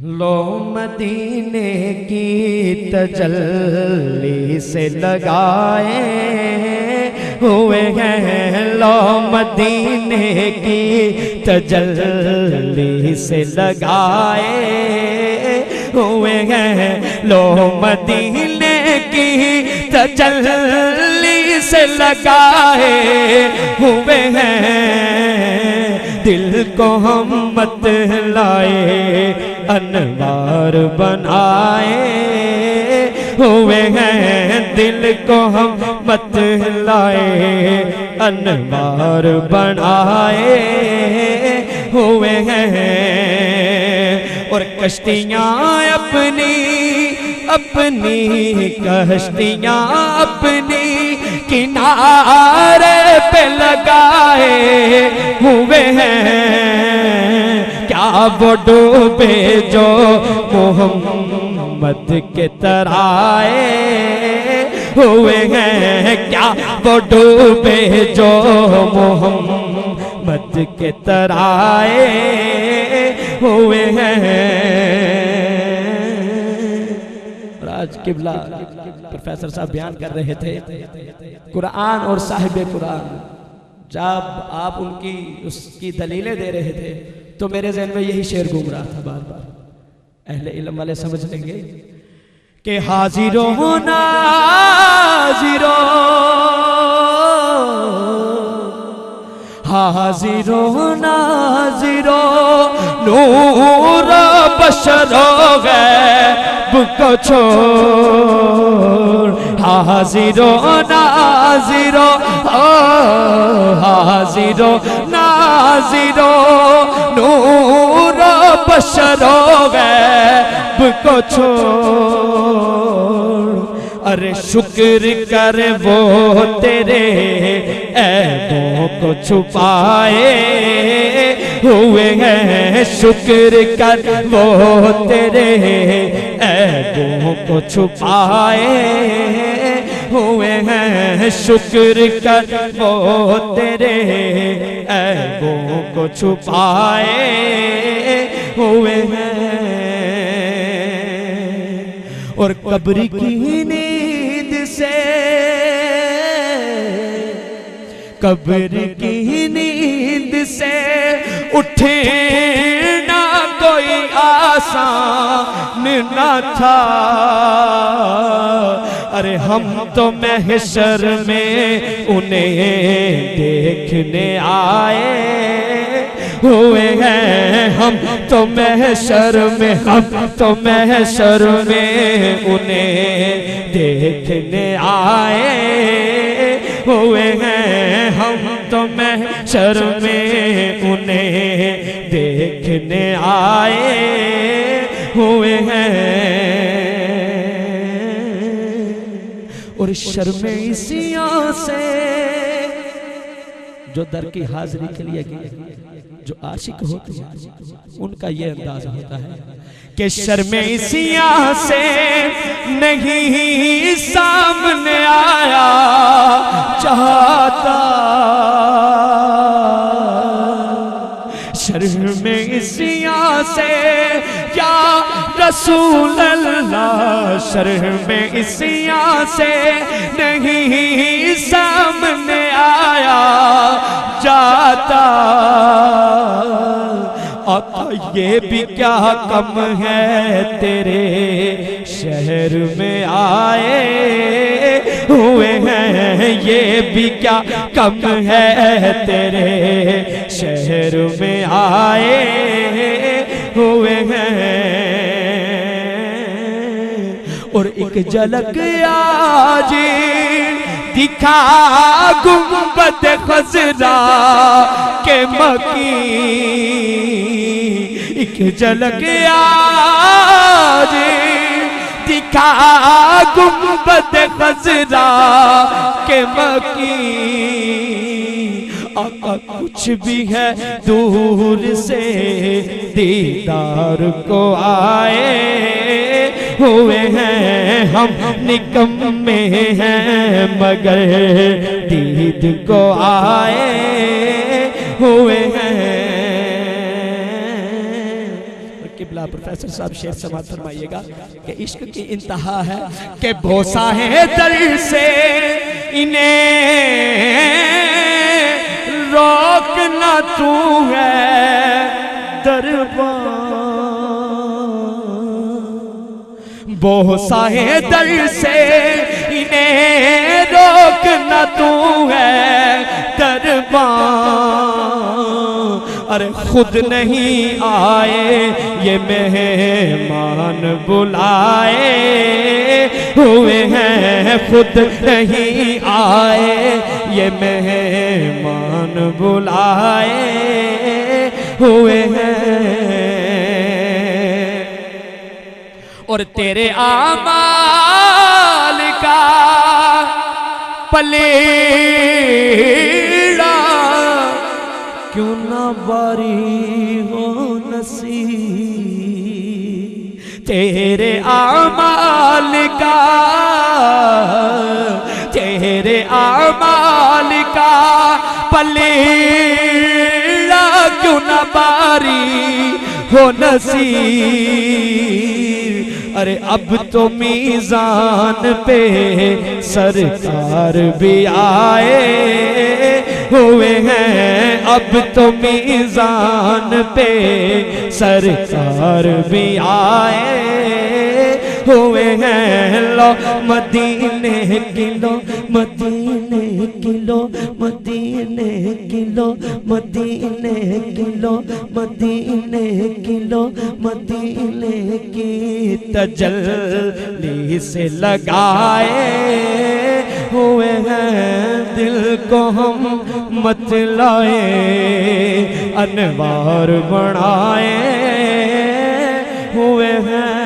लो मदीने की तजल्ली से लगाए हुए हैं, लो मदीने की तजल्ली से लगाए हुए हैं, लो मदीने की तजल्ली से लगाए हुए हैं। दिल को हम मत लाए अनवार बनाए हुए हैं, दिल को हम मत लाए अनवार बनाए हुए हैं। और कश्तियाँ अपनी अपनी कश्तियाँ अपनी किनारे पे लगाए हुए हैं। क्या वो डूबे जो मोहम्मद के तराए हुए हैं, क्या वो डूबे जो मोहम्मद के तराए हुए हैं। आज किबला प्रोफेसर साहब बयान कर रहे थे कुरान और साहिब कुरान, जब आप उनकी उसकी दलीलें दे रहे थे तो मेरे ज़हन में यही शेर घूम रहा था बार बार। अहले इल्म वाले समझ लेंगे कि हाजिरो नाजिरो हाजिरो नाजिरो नूर बशरो गैब को छोड़, हाजिरो नाजिरो हाजिरो नाजिरो नूर बशरो गैब को छोड़। अरे शुक्र कर वो तेरे ऐबों को छुपाए हुए हैं, शुक्र कर वो तेरे ऐबों को छुपाए हुए हैं, शुक्र कर वो तेरे ऐबों को छुपाए हुए हैं। और कब्र की नींद से कब्र की नींद से उठे ना कोई आसान न था। अरे हम तो महशर में उन्हें देखने आए हुए हैं, हम तो महशर में उन्हें देखने आए हुए हैं, हम तो महशर में उन्हें देखने आए हुए हैं। और शर्मेसियां से जो दर की हाजिरी के लिए गए, जो आशिक होते हैं उनका ये अंदाज होता है कि शर्मेसियां से नहीं सामने आया चाहता, शर्मेसियां से क्या रसूल अल्लाह, शर्मेसियां से नहीं सामने आया जाता। आका ये भी क्या कम है तेरे शहर में आए हुए हैं, ये भी क्या कम है तेरे शहर में आए हुए हैं। और एक झलक आज दिखा गुंबद खज़रा के मकी, एक झलक आज दिखा गुंबद खज़रा के मकी। आका कुछ भी है दूर से दीदार को आए हुए हैं, हम निकम्मे हैं मगर दीद को आए हुए हैं। बिल्ला प्रोफेसर साहब शेर समात फरमाइएगा कि इश्क की इंतहा है कि बोसा है दर से इन्हें रोकना तू है दरबार, बोसा है दर से इन्हें रोकना तू है दरबार। अरे खुद नहीं आए ये मेहमान बुलाए हुए हैं, खुद नहीं आए ये मेहमान बुलाए हुए हैं। और तेरे आमाल का पलेड़ा क्यों ना बारी हो नसीब, तेरे आमाल का, तेरे आमाल का पलेड़ा क्यों ना बारी हो नसीब। अरे अब तो मीज़ान पे सरकार भी आए हुए हैं, अब तो मीज़ान पे सरकार भी आए हुए हैं। लो मदीने किलो, मदीने किलो, मदीने किलो, मदीने किलो, मदीने किलो, मदीने की तजल्ली से लगाए हुए हैं। दिल को हम मतलाए अनवार बनाए हुए हैं।